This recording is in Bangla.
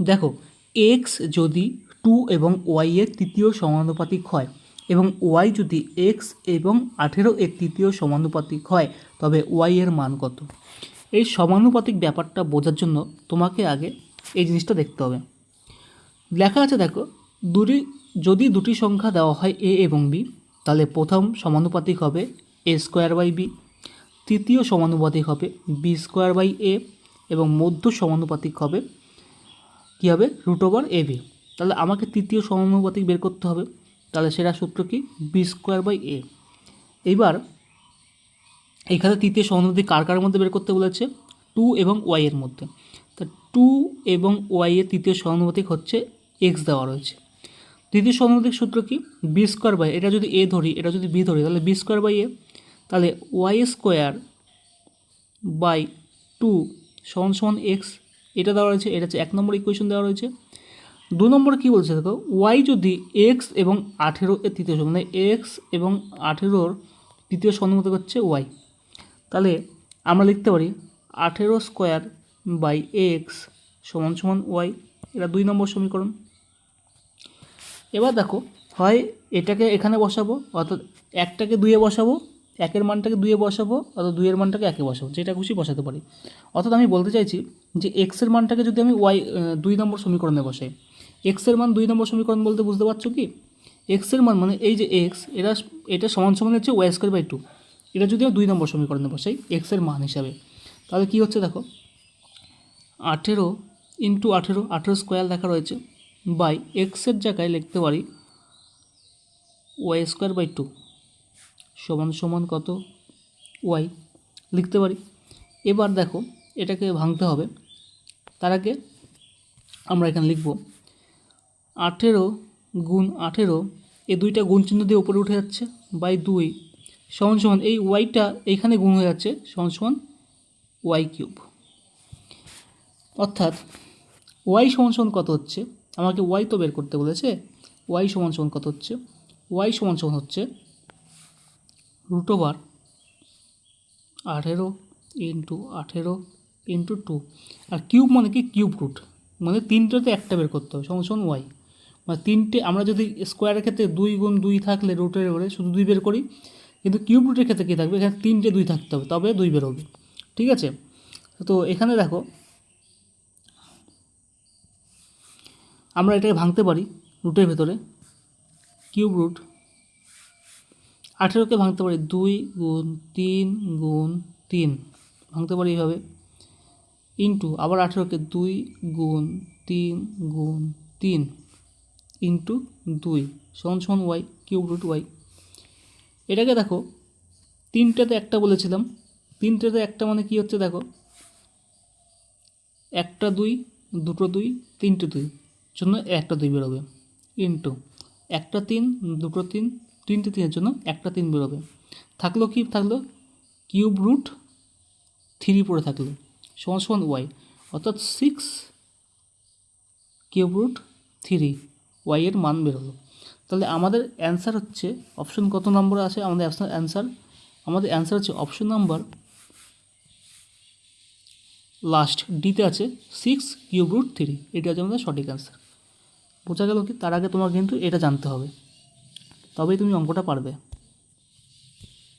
দেখো, এক্স যদি 2 এবং ওয়াই এর তৃতীয় সমানুপাতিক হয় এবং ওয়াই যদি এক্স এবং 18 এর তৃতীয় সমানুপাতিক হয়, তবে ওয়াই এর মান কত? এই সমানুপাতিক ব্যাপারটা বোঝার জন্য তোমাকে আগে এই জিনিসটা দেখতে হবে। লেখা আছে দেখো, যদি দুটি সংখ্যা দেওয়া হয় এ এবং বি, তাহলে প্রথম সমানুপাতিক হবে এ স্কোয়ার বাই বি, তৃতীয় সমানুপাতিক হবে বি স্কোয়ার বাই এ, এবং মধ্য সমানুপাতিক হবে কী হবে, √এ বি। তাহলে আমাকে তৃতীয় সমানুপাতিক বের করতে হবে। তাহলে সেটা সূত্র কি, বি স্কোয়ার বাই এ। এইবার এখানে তৃতীয় সমানুপাতিক কার কার মধ্যে বের করতে বলেছে, 2 এবং ওয়াই এর মধ্যে। তা 2 এবং ওয়াই এর তৃতীয় সমানুপাতিক হচ্ছে এক্স দেওয়া রয়েছে। তৃতীয় সমানুপাতিক সূত্র কি, বি স্কোয়ার বাই, এটা যদি এ ধরি এটা যদি বি ধরি তাহলে বি স্কোয়ার বাই এ, তাহলে ওয়াই স্কোয়ার বাই 2 সমান সমান এক্স, এটা দেওয়া রয়েছে। এটা হচ্ছে 1 নম্বর ইকুয়েশন দেওয়া রয়েছে। 2 নম্বরে কী বলছে দেখো, ওয়াই যদি এক্স এবং 18 এর তৃতীয় মানে এক্স এবং 18 তৃতীয় সমানুপাতিক হচ্ছে ওয়াই, তাহলে আমরা লিখতে পারি 18 স্কোয়ার বাই এক্স সমান সমান ওয়াই। এটা 2 নম্বর সমীকরণ। এবার দেখো, হয় এটাকে এখানে বসাবো, অর্থাৎ একটাকে 2-এ বসাবো, একের মানটাকে 2-এ বসাবো, অর্থাৎ 2-এর মানটাকে 1-এ বসাবো, যেটা খুশি বসাতে পারি। অর্থাৎ আমি বলতে চাইছি যে এক্সের মানটাকে যদি আমি ওয়াই 2 নম্বর সমীকরণে বসাই, এক্সের মান 2 নম্বর সমীকরণ বলতে বুঝতে পারছো কি, এক্সের মান মানে এই যে এক্স, এটা সমান সমান হচ্ছে ওয়াই স্কোয়ার বাই 2। এটা যদি আমি 2 নম্বর সমীকরণে বসাই এক্সের মান হিসাবে, তাহলে কী হচ্ছে দেখো, 18 ইন্টু 18 স্কোয়ার লেখা রয়েছে, বাই এক্সের জায়গায় লিখতে পারি ওয়াই স্কোয়ার বাই 2 সমান সমান কত, ওয়াই লিখতে পারি। এবার দেখো এটাকে ভাঙতে হবে, তার আগে আমরা এখানে লিখব 18 গুণ 18, এই দুইটা গুণ চিহ্ন দিয়ে উপরে উঠে যাচ্ছে, বাই 2 সমান সমান এই ওয়াইটা এইখানে গুণ হয়ে যাচ্ছে, সমান সমান ওয়াই কিউব। অর্থাৎ ওয়াই সমান সমান কত হচ্ছে, আমাকে ওয়াই তো বের করতে বলেছে, ওয়াই সমান সমান কত হচ্ছে, ওয়াই সমান সমান হচ্ছে √18 ইন্টু 18 ইন্টু 2, আর কিউব মানে কি, কিউব রুট মানে তিনটেতে একটা বের করতে হবে, সমান সমান ওয়াই। মানে তিনটে, আমরা যদি স্কোয়ারের ক্ষেত্রে 2 গুণ 2 থাকলে রুটের করে শুধু 2 বের করি, কিন্তু কিউব রুটের ক্ষেত্রে কী থাকবে, এখানে 3টে 2 থাকতে হবে, তবে 2 বের হবে। ঠিক আছে, তো এখানে দেখো আমরা এটাকে ভাঙতে পারি রুটের ভেতরে, কিউব রুট 18কে ভাঙতে পারি 2 গুণ 3 গুণ 3, ভাঙতে পারি এইভাবে, ইন্টু আবার 18কে 2 গুণ 3 গুণ 3 ইন্টু 2 সমান সমান ওয়াই, কিউব রুট ওয়াই। এটাকে দেখো তিনটাতে একটা বলেছিলাম, তিনটাতে একটা মানে কি হচ্ছে দেখো, একটা 2, দুটো 2, তিনটে 2 জন্য একটা 2 বেরোবে, ইন্টু একটা 3, দুটো 3, তিনটে 3-এর জন্য একটা 3 বেরোবে। থাকলো কি, থাকলো কিউব রুট 3 পড়ে থাকলো, সমান সমান ওয়াই, অর্থাৎ 6 কিউব রুট 3 ওয়াই এর মান বেরোলো। তাহলে আমাদের অ্যান্সার হচ্ছে অপশন কত নম্বরে আছে, আমাদের অ্যান্সার হচ্ছে অপশন নাম্বার লাস্ট ডিতে আছে 6 কিউব রুট 3, এটা হচ্ছে আমাদের সঠিক অ্যান্সার। বোঝা গেল কি, তার আগে তোমার কিন্তু এটা জানতে হবে, তবেই তুমি অঙ্কটা পারবে।